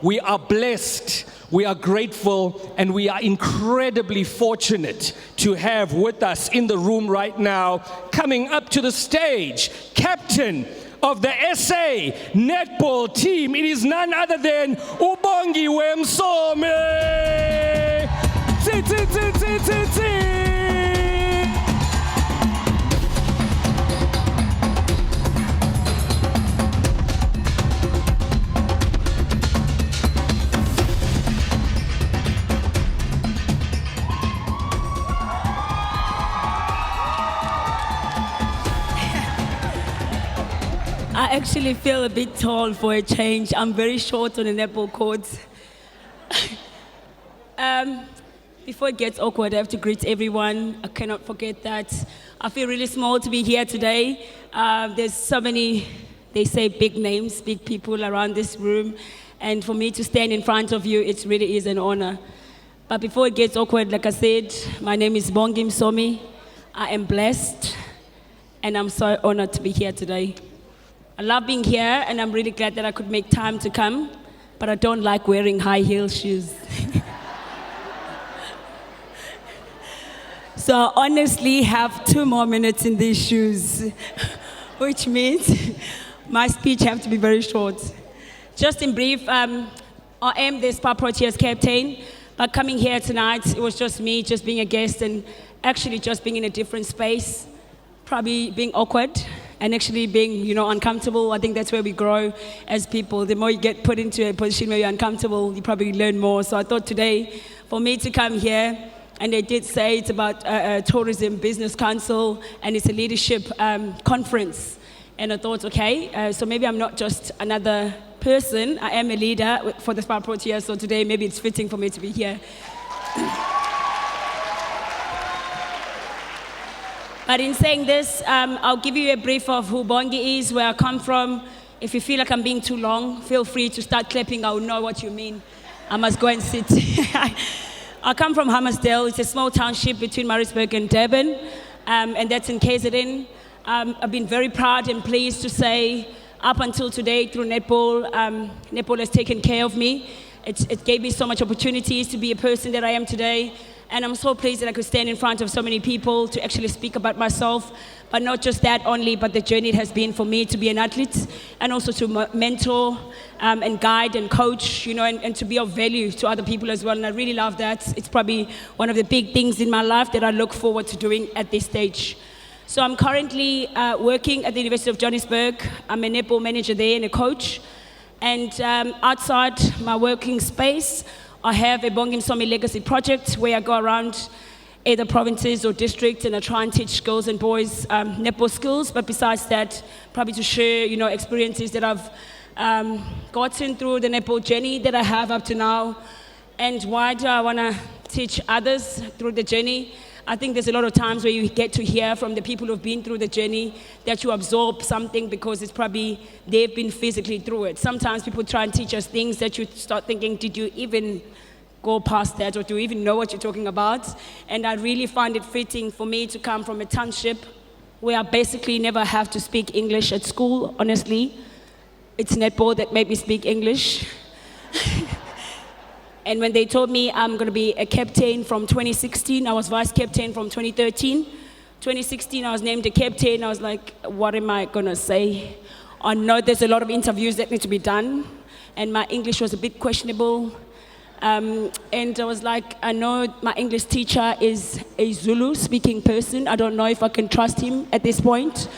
We are blessed, we are grateful, and we are incredibly fortunate to have with us in the room right now, coming up to the stage, captain of the SA Netball Team. It is none other than Bongi Msomi. I actually feel a bit tall for a change. I'm very short on the netball courts. Before it gets awkward, I have to greet everyone. I cannot forget that. I feel really small to be here today. There's so many, they say, big names, big people around this room. And for me to stand in front of you, it really is an honor. But before it gets awkward, like I said, my name is Bongi Msomi. I am blessed, and I'm so honored to be here today. I love being here, and I'm really glad that I could make time to come, but I don't like wearing high heel shoes. So I honestly have 2 more minutes in these shoes, which means my speech has to be very short. Just in brief, I am the SPA Proteas captain, but coming here tonight, it was just me, just being a guest, and actually just being in a different space, probably being awkward, and actually being, uncomfortable. I think that's where we grow as people. The more you get put into a position where you're uncomfortable, you probably learn more. So I thought today, for me to come here, and they did say it's about Tourism Business Council, and it's a leadership conference. And I thought, okay, so maybe I'm not just another person. I am a leader for the SPA Proteas, so today maybe it's fitting for me to be here. But in saying this, I'll give you a brief of who Bongi is, where I come from. If you feel like I'm being too long, feel free to start clapping. I will know what you mean. I must go and sit. I come from Hammersdale. It's a small township between Maritzburg and Durban, and that's in KZN. I've been very proud and pleased to say, up until today, through netball, netball has taken care of me. It gave me so much opportunities to be a person that I am today. And I'm so pleased that I could stand in front of so many people to actually speak about myself. But not just that only, but the journey it has been for me to be an athlete and also to mentor and guide and coach, and to be of value to other people as well. And I really love that. It's probably one of the big things in my life that I look forward to doing at this stage. So I'm currently working at the University of Johannesburg. I'm a netball manager there and a coach. And outside my working space, I have a Bongi Msomi Legacy Project where I go around either provinces or districts and I try and teach girls and boys netball skills. But besides that, probably to share, experiences that I've gotten through the netball journey that I have up to now. And why do I want to teach others through the journey? I think there's a lot of times where you get to hear from the people who've been through the journey that you absorb something because it's probably they've been physically through it. Sometimes people try and teach us things that you start thinking, did you even go past that, or do you even know what you're talking about? And I really find it fitting for me to come from a township where I basically never have to speak English at school, honestly. It's netball that made me speak English. And when they told me I'm going to be a captain from 2016, I was vice captain from 2013. 2016, I was named a captain. I was like, what am I going to say? I know there's a lot of interviews that need to be done, and my English was a bit questionable. And I was like, I know my English teacher is a Zulu-speaking person. I don't know if I can trust him at this point.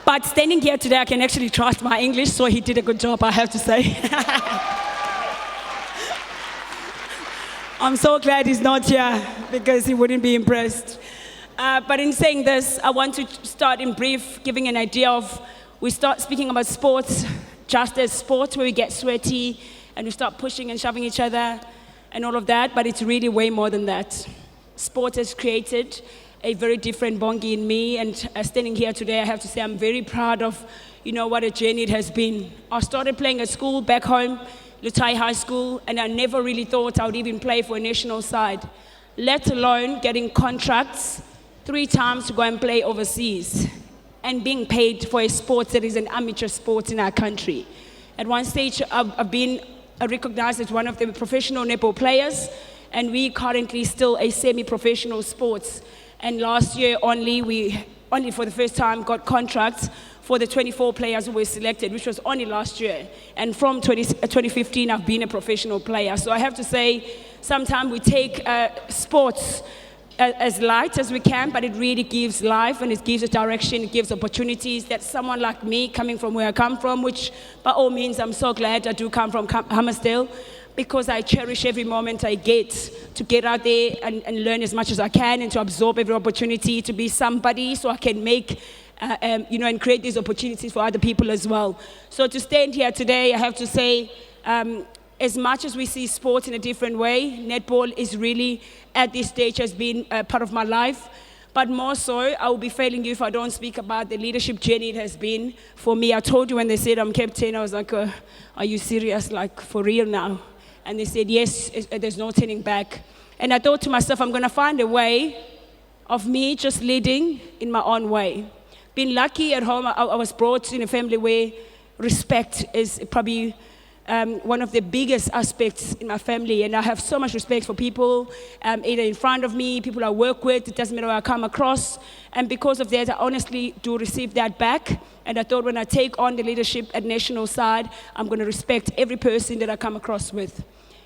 But standing here today, I can actually trust my English, so he did a good job, I have to say. I'm so glad he's not here because he wouldn't be impressed. But in saying this, I want to start in brief, giving an idea of, we start speaking about sports just as sports where we get sweaty and we start pushing and shoving each other and all of that, but it's really way more than that. Sport has created a very different Bongi in me, and standing here today, I have to say I'm very proud of, what a journey it has been. I started playing at school back home, Lutai High School, and I never really thought I would even play for a national side, let alone getting contracts 3 times to go and play overseas and being paid for a sport that is an amateur sport in our country. At one stage, I've been recognized as one of the professional netball players, and we currently still a semi-professional sports. And last year we only for the first time got contracts for the 24 players who were selected, which was only last year. And from 2015, I've been a professional player. So I have to say, sometimes we take sports as light as we can, but it really gives life and it gives a direction, it gives opportunities that someone like me, coming from where I come from, which by all means, I'm so glad I do come from Hammersdale, because I cherish every moment I get to get out there and learn as much as I can and to absorb every opportunity to be somebody so I can make, and create these opportunities for other people as well. So to stand here today, I have to say, as much as we see sports in a different way, netball is really, at this stage, has been a part of my life. But more so, I will be failing you if I don't speak about the leadership journey it has been for me. I told you when they said I'm captain, I was like, are you serious? Like, for real now? And they said, yes, there's no turning back. And I thought to myself, I'm going to find a way of me just leading in my own way. Being lucky at home, I was brought in a family where respect is probably one of the biggest aspects in my family. And I have so much respect for people, either in front of me, people I work with, it doesn't matter where I come across. And because of that, I honestly do receive that back. And I thought when I take on the leadership at national side, I'm going to respect every person that I come across with.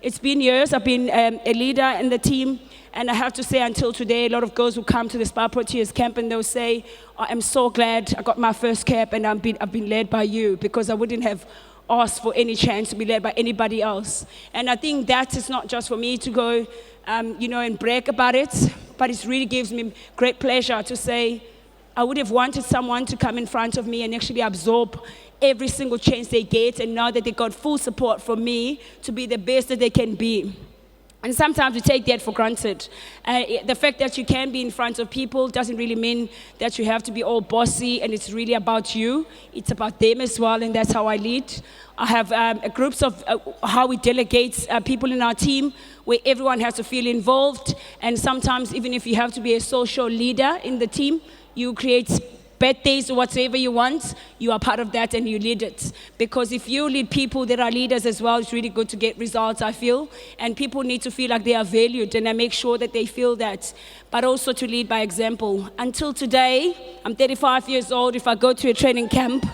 It's been years. I've been a leader in the team. And I have to say, until today, a lot of girls will come to the Spa Proteas camp and they'll say, I'm so glad I got my first cap and I've been led by you, because I wouldn't have asked for any chance to be led by anybody else. And I think that is not just for me to go, and brag about it, but it really gives me great pleasure to say, I would have wanted someone to come in front of me and actually absorb every single chance they get and know that they got full support from me to be the best that they can be. And sometimes we take that for granted. The fact that you can be in front of people doesn't really mean that you have to be all bossy and it's really about you. It's about them as well, and that's how I lead. I have groups of how we delegate people in our team where everyone has to feel involved. And sometimes even if you have to be a social leader in the team, you create birthdays or whatever you want, you are part of that and you lead it. Because if you lead people that are leaders as well, it's really good to get results, I feel. And people need to feel like they are valued, and I make sure that they feel that. But also to lead by example. Until today, I'm 35 years old. If I go to a training camp,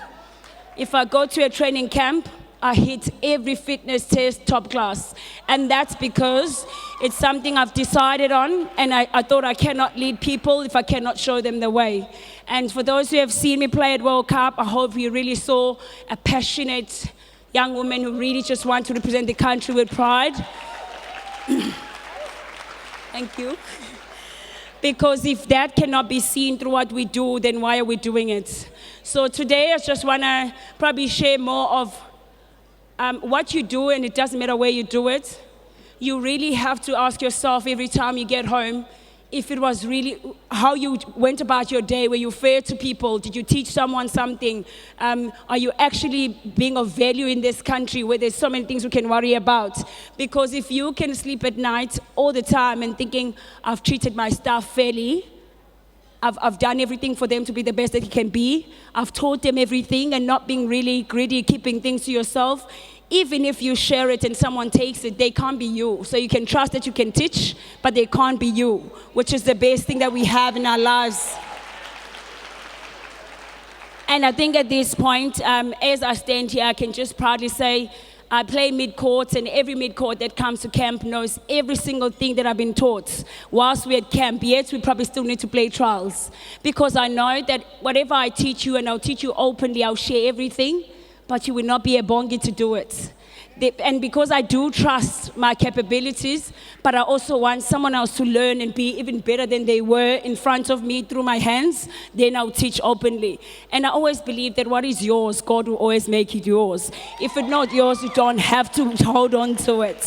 I hit every fitness test top class. And that's because it's something I've decided on, and I thought I cannot lead people if I cannot show them the way. And for those who have seen me play at World Cup, I hope you really saw a passionate young woman who really just wants to represent the country with pride. Thank you. Because if that cannot be seen through what we do, then why are we doing it? So today I just want to probably share more of what you do, and it doesn't matter where you do it. You really have to ask yourself every time you get home if it was really how you went about your day. Were you fair to people? Did you teach someone something? Are you actually being of value in this country where there's so many things we can worry about? Because if you can sleep at night all the time and thinking, I've treated my staff fairly, I've done everything for them to be the best that it can be, I've taught them everything, and not being really greedy, keeping things to yourself, even if you share it and someone takes it, they can't be you. So you can trust that you can teach, but they can't be you, which is the best thing that we have in our lives. And I think at this point, as I stand here, I can just proudly say, I play mid-court, and every mid-court that comes to camp knows every single thing that I've been taught whilst we're at camp. Yet we probably still need to play trials, because I know that whatever I teach you, and I'll teach you openly, I'll share everything, but you will not be a bongi to do it. And because I do trust my capabilities, but I also want someone else to learn and be even better than they were in front of me through my hands, then I'll teach openly. And I always believe that what is yours, God will always make it yours. If it's not yours, you don't have to hold on to it.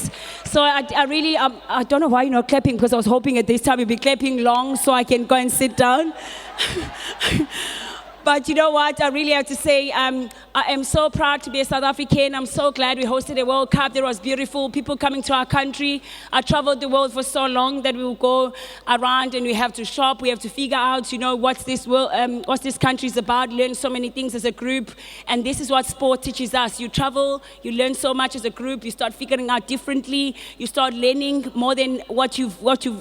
So I really, I don't know why you're not clapping, because I was hoping at this time you'd be clapping long so I can go and sit down. But you know what? I really have to say, I am so proud to be a South African. I'm so glad we hosted a World Cup that was beautiful. People coming to our country. I traveled the world for so long that we will go around and we have to shop. We have to figure out, what's this country's about. Learn so many things as a group. And this is what sport teaches us. You travel, you learn so much as a group. You start figuring out differently. You start learning more than what you've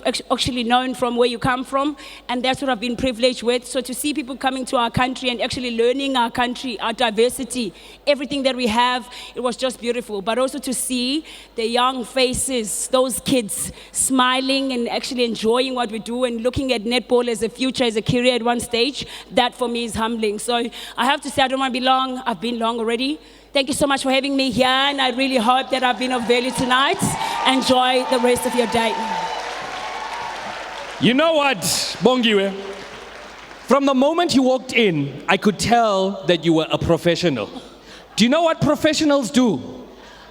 actually known from where you come from. And that's what I've been privileged with. So to see people coming to our country and actually learning our country, our diversity, everything that we have, it was just beautiful. But also to see the young faces, those kids smiling and actually enjoying what we do and looking at netball as a future, as a career at one stage, that for me is humbling. So I have to say, I don't want to be long. I've been long already. Thank you so much for having me here, and I really hope that I've been of value tonight. Enjoy the rest of your day. You know what, Bongi? From the moment you walked in, I could tell that you were a professional. Do you know what professionals do?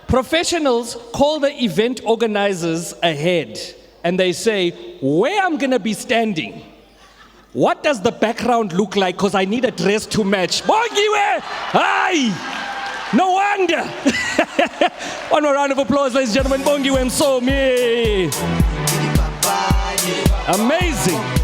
Professionals call the event organizers ahead and they say, where I'm gonna be standing? What does the background look like? Because I need a dress to match. Bongi, hi! No wonder. One more round of applause, ladies and gentlemen. Bongi Msomi. Amazing.